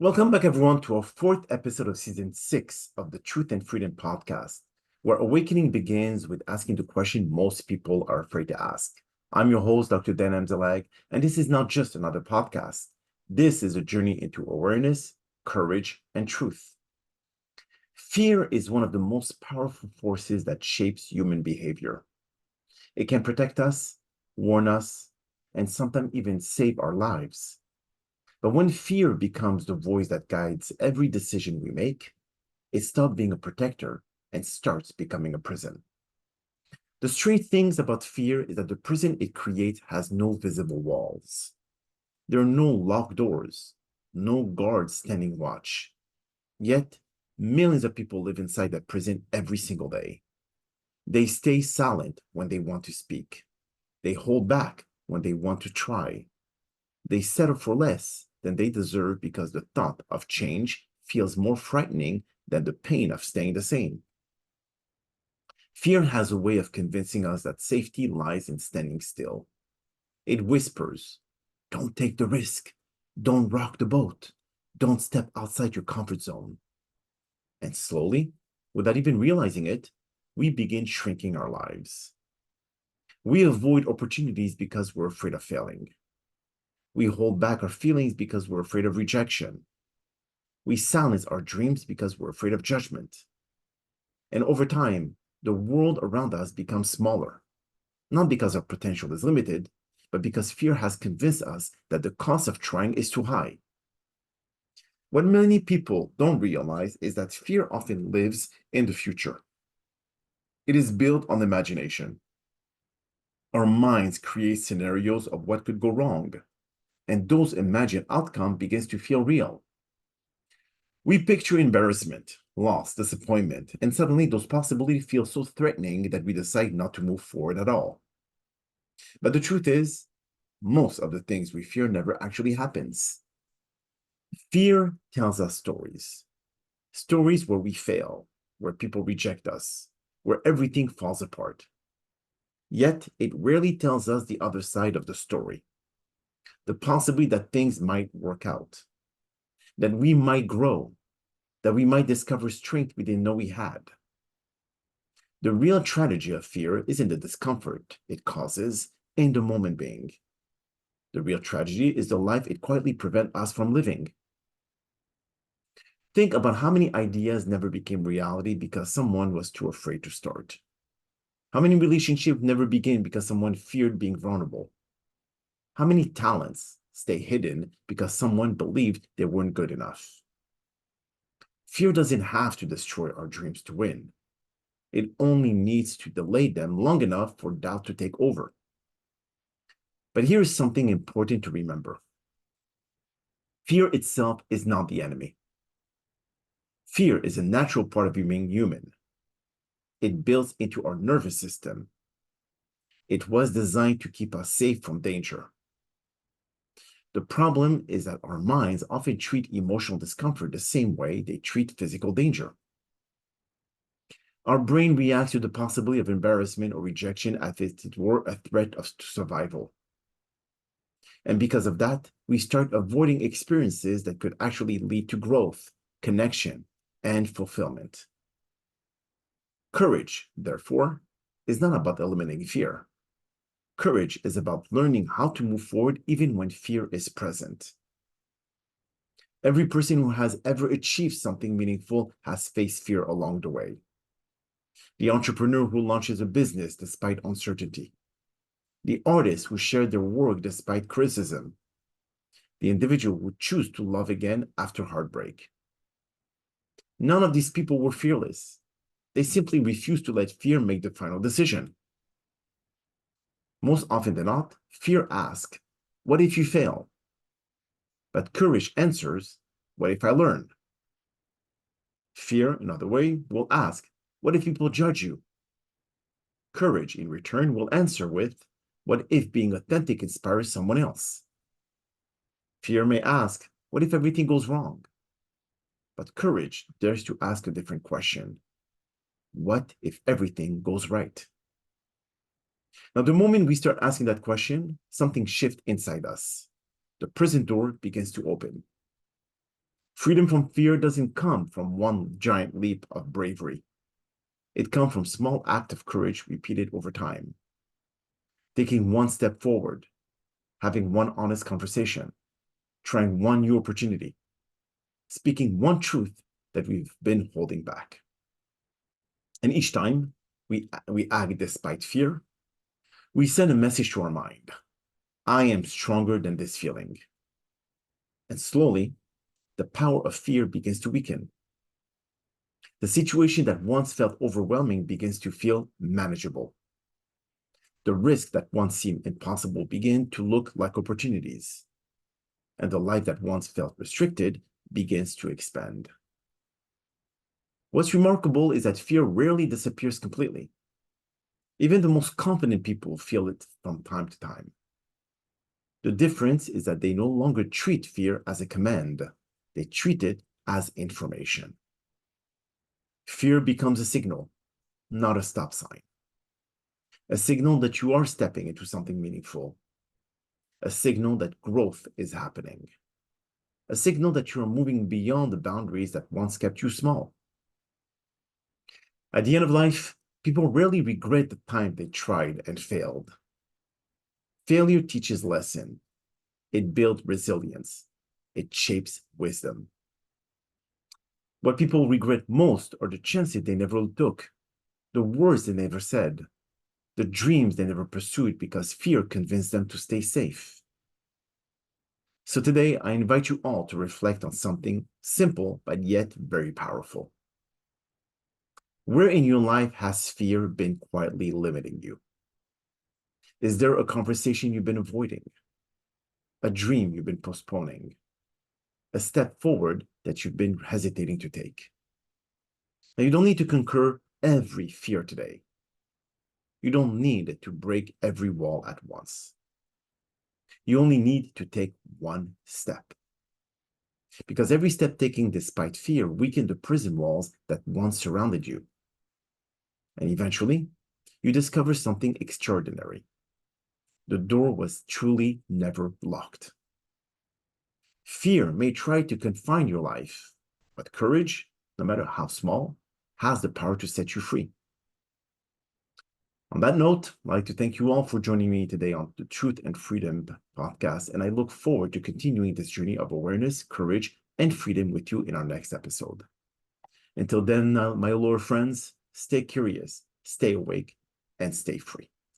Welcome back, everyone, to our fourth episode of season 6 of the Truth and Freedom podcast, where awakening begins with asking the question most people are afraid to ask. I'm your host, Dr. Dan Amzalag, and this is not just another podcast. This is a journey into awareness, courage, and truth. Fear is one of the most powerful forces that shapes human behavior. It can protect us, warn us, and sometimes even save our lives. But when fear becomes the voice that guides every decision we make, it stops being a protector and starts becoming a prison. The strange things about fear is that the prison it creates has no visible walls. There are no locked doors, no guards standing watch. Yet, millions of people live inside that prison every single day. They stay silent when they want to speak. They hold back when they want to try. They settle for less than they deserve because the thought of change feels more frightening than the pain of staying the same. Fear has a way of convincing us that safety lies in standing still. It whispers, "Don't take the risk. Don't rock the boat. Don't step outside your comfort zone." And slowly, without even realizing it, we begin shrinking our lives. We avoid opportunities because we're afraid of failing. We hold back our feelings because we're afraid of rejection. We silence our dreams because we're afraid of judgment. And over time, the world around us becomes smaller, not because our potential is limited, but because fear has convinced us that the cost of trying is too high. What many people don't realize is that fear often lives in the future. It is built on imagination. Our minds create scenarios of what could go wrong, and those imagined outcome begins to feel real. We picture embarrassment, loss, disappointment, and suddenly those possibilities feel so threatening that we decide not to move forward at all. But the truth is, most of the things we fear never actually happens. Fear tells us stories. Stories where we fail, where people reject us, where everything falls apart. Yet, it rarely tells us the other side of the story. The possibility that things might work out, that we might grow, that we might discover strength we didn't know we had. The real tragedy of fear isn't the discomfort it causes in the moment being. The real tragedy is the life it quietly prevents us from living. Think about how many ideas never became reality because someone was too afraid to start. How many relationships never began because someone feared being vulnerable? How many talents stay hidden because someone believed they weren't good enough? Fear doesn't have to destroy our dreams to win. It only needs to delay them long enough for doubt to take over. But here is something important to remember. Fear itself is not the enemy. Fear is a natural part of being human. It builds into our nervous system. It was designed to keep us safe from danger. The problem is that our minds often treat emotional discomfort the same way they treat physical danger. Our brain reacts to the possibility of embarrassment or rejection as if it were a threat of survival. And because of that, we start avoiding experiences that could actually lead to growth, connection, and fulfillment. Courage, therefore, is not about eliminating fear. Courage is about learning how to move forward even when fear is present. Every person who has ever achieved something meaningful has faced fear along the way. The entrepreneur who launches a business despite uncertainty. The artists who share their work despite criticism. The individual who choose to love again after heartbreak. None of these people were fearless. They simply refused to let fear make the final decision. Most often than not, fear asks, "What if you fail?" But courage answers, "What if I learn?" Fear, another way, will ask, "What if people judge you?" Courage, in return, will answer with, "What if being authentic inspires someone else?" Fear may ask, "What if everything goes wrong?" But courage dares to ask a different question. What if everything goes right? Now, the moment we start asking that question, something shifts inside us. The prison door begins to open. Freedom from fear doesn't come from one giant leap of bravery. It comes from small acts of courage repeated over time. Taking one step forward, having one honest conversation, trying one new opportunity, speaking one truth that we've been holding back. And each time we act despite fear, we send a message to our mind. I am stronger than this feeling. And slowly, the power of fear begins to weaken. The situation that once felt overwhelming begins to feel manageable. The risks that once seemed impossible begin to look like opportunities. And the life that once felt restricted begins to expand. What's remarkable is that fear rarely disappears completely. Even the most confident people feel it from time to time. The difference is that they no longer treat fear as a command. They treat it as information. Fear becomes a signal, not a stop sign. A signal that you are stepping into something meaningful. A signal that growth is happening. A signal that you are moving beyond the boundaries that once kept you small. At the end of life, people rarely regret the time they tried and failed. Failure teaches lesson. It builds resilience. It shapes wisdom. What people regret most are the chances they never took, the words they never said, the dreams they never pursued because fear convinced them to stay safe. So today, I invite you all to reflect on something simple but yet very powerful. Where in your life has fear been quietly limiting you? Is there a conversation you've been avoiding? A dream you've been postponing? A step forward that you've been hesitating to take? Now, you don't need to conquer every fear today. You don't need to break every wall at once. You only need to take one step. Because every step taken despite fear weakened the prison walls that once surrounded you. And eventually, you discover something extraordinary. The door was truly never locked. Fear may try to confine your life, but courage, no matter how small, has the power to set you free. On that note, I'd like to thank you all for joining me today on the Truth and Freedom podcast, and I look forward to continuing this journey of awareness, courage, and freedom with you in our next episode. Until then, my loyal friends, stay curious, stay awake, and stay free.